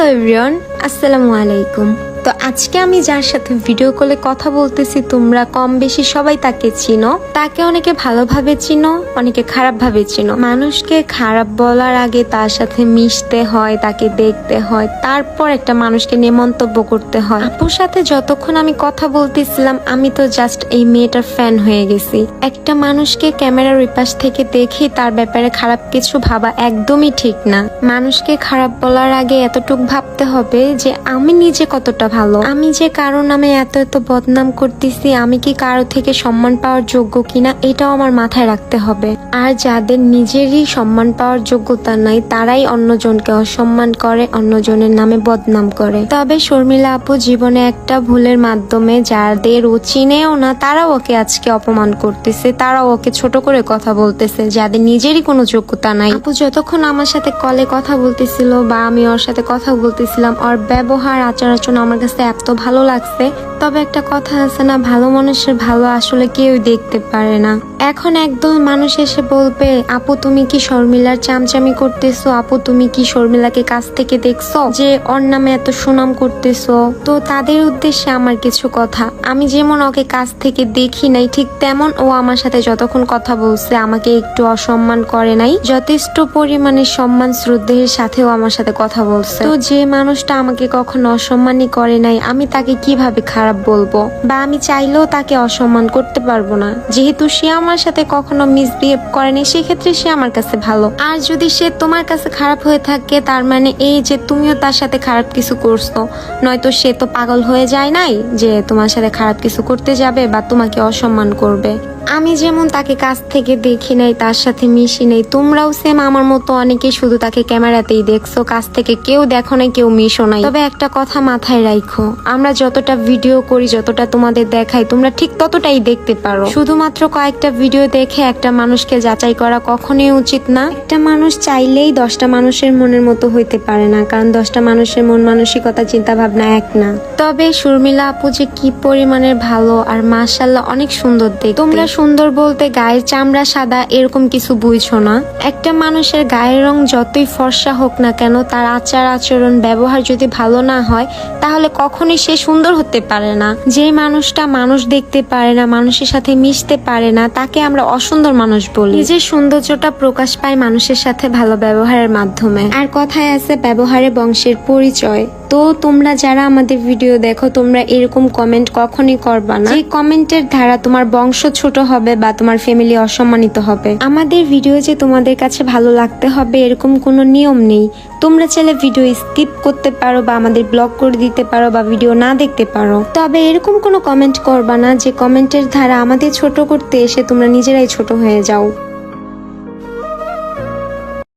Hello everyone, আসসালামু আলাইকুম। তো আজকে আমি যার সাথে ভিডিও কলে কথা বলতেছি তোমরা কম বেশি সবাই তাকে চিনো। তাকে অনেকে ভালোভাবে চিনো, অনেকে খারাপভাবে চিনো। মানুষকে খারাপ বলার আগে তার সাথে মিশতে হয়, তাকে দেখতে হয়, তারপর একটা মানুষকে নিয়ে মন্তব্য করতে হয়। আপুর সাথে যতক্ষণ আমি কথা বলতেছিলাম আমি তো জাস্ট এই মেয়েটার ফ্যান হয়ে গেছি। একটা মানুষকে ক্যামেরার ওই পাশ থেকে দেখে তার ব্যাপারে খারাপ কিছু ভাবা একদমই ঠিক না। মানুষকে খারাপ বলার আগে এতটুকু ভাবতে হবে যে আমি নিজে কতটা ভালো, আমি যে কারো নামে এত এত বদনাম করতেছি, আমি কি কারো থেকে সম্মান পাওয়ার যোগ্য কিনা এটাও আমার মাথায় রাখতে হবে। আর যাদের নিজেরই সম্মান পাওয়ার যোগ্যতা নাই তারাই অন্যজনকে অসম্মান করে, অন্যজনের নামে বদনাম করে। তবে শর্মিলা আপু জীবনে একটা ভুলের মাধ্যমে যাদের ও চিনেও না তারাও ওকে আজকে অপমান করতেছে, তারাও ওকে ছোট করে কথা বলতেছে, যাদের নিজেরই কোনো যোগ্যতা নাই। আপু যতক্ষণ আমার সাথে কলে কথা বলতেছিল বা আমি ওর সাথে কথা বলতেছিলাম, ওর ব্যবহার আচার আচরণ আমার কাছে এত ভালো লাগছে। তবে একটা কথা আছে না, ভালো মানুষের ভালো আসলে কেউ দেখতে পারে না। এখন একদল মানুষ এসে বলবে আপু তুমি কি শর্মিলার চামচামি করতেছো, আপু তুমি কি শর্মিলাকে কাছ থেকে দেখছো যে ওর নামে এত সুনাম করতেছো। তো তাদের উদ্দেশ্যে আমার কিছু কথা, আমি যেমন ওকে কাছ থেকে দেখি নাই ঠিক তেমন ও আমার সাথে যতক্ষণ কথা বলছে আমাকে একটু অসম্মান করে নাই, যথেষ্ট পরিমাণে সম্মান শ্রদ্ধের সাথেও আমার সাথে কথা বলছে। তো যে মানুষটা আমাকে কখনো অসম্মানই করে নাই আমি তাকে কিভাবে খারাপ বলবো, বা আমি চাইলেও তাকে অসম্মান করতে পারবো না। যেহেতু সে আমার সাথে কখনো মিসবিহেভ করেনি সেক্ষেত্রে সে আমার কাছে ভালো। আর যদি সে তোমার কাছে খারাপ হয়ে থাকে তার মানে এই যে তুমিও তার সাথে খারাপ কিছু করছো, নয়তো সে তো পাগল হয়ে যায় নাই যে তোমার সাথে খারাপ কিছু করতে যাবে বা তোমাকে অসম্মান করবে। আমি যেমন তাকে কাছ থেকে দেখি নাই, তার সাথে মিশি নাই, তোমরাও সেম আমার মতো অনেকে শুধু তাকে ক্যামেরাতেই দেখছো, কাছ থেকে কেউ দেখো নাই, কেউ মিশো নাই। তবে একটা কথা মাথায় রাখো, আমরা যতটা ভিডিও করি, যতটা তোমাদের দেখাই তোমরা ঠিক ততটাই দেখতে পারো। শুধুমাত্র কয়েকটা ভিডিও দেখে একটা মানুষকে যাচাই করা কখনোই উচিত না। একটা মানুষ চাইলেই 10টা মানুষের মনের মতো হইতে পারে না, কারণ 10টা মানুষের মন মানসিকতা চিন্তা ভাবনা এক না। তবে শর্মিলা আপু যে কি পরিমাণের ভালো আর মাশাআল্লাহ অনেক সুন্দর দেখতে। তোমরা সুন্দর বলতে গায়ের চামড়া সাদা এরকম কিছু বুঝছো না। একটা মানুষের গায়ের রং যতই ফর্সা হোক না কেন, তার আচার আচরণ ব্যবহার যদি ভালো না হয় তাহলে কখনোই সে সুন্দর হতে পারে না। যে মানুষটা মানুষ দেখতে পারে না, মানুষের সাথে মিশতে পারে না, তাকে আমরা অসুন্দর মানুষ বলি। নিজের সৌন্দর্যটা প্রকাশ পায় মানুষের সাথে ভালো ব্যবহারের মাধ্যমে। আর কথায় আছে ব্যবহারে বংশের পরিচয়। তো তোমরা যারা আমাদের ভিডিও দেখো তোমরা এরকম কমেন্ট কখনই করবা না যে কমেন্টের ধারা তোমার বংশ ছোট হবে বা তোমার ফ্যামিলি অসম্মানিত হবে। আমাদের ভিডিও যে তোমাদের কাছে ভালো লাগতে হবে এরকম কোনো নিয়ম নেই। তোমরা চাইলে ভিডিও স্কিপ করতে পারো বা আমাদের ব্লক করে দিতে পারো বা ভিডিও না দেখতে পারো। তবে এরকম কোনো কমেন্ট করবা না যে কমেন্টের ধারা আমাদের ছোট করতে এসে তোমরা নিজেরাই ছোট হয়ে যাও।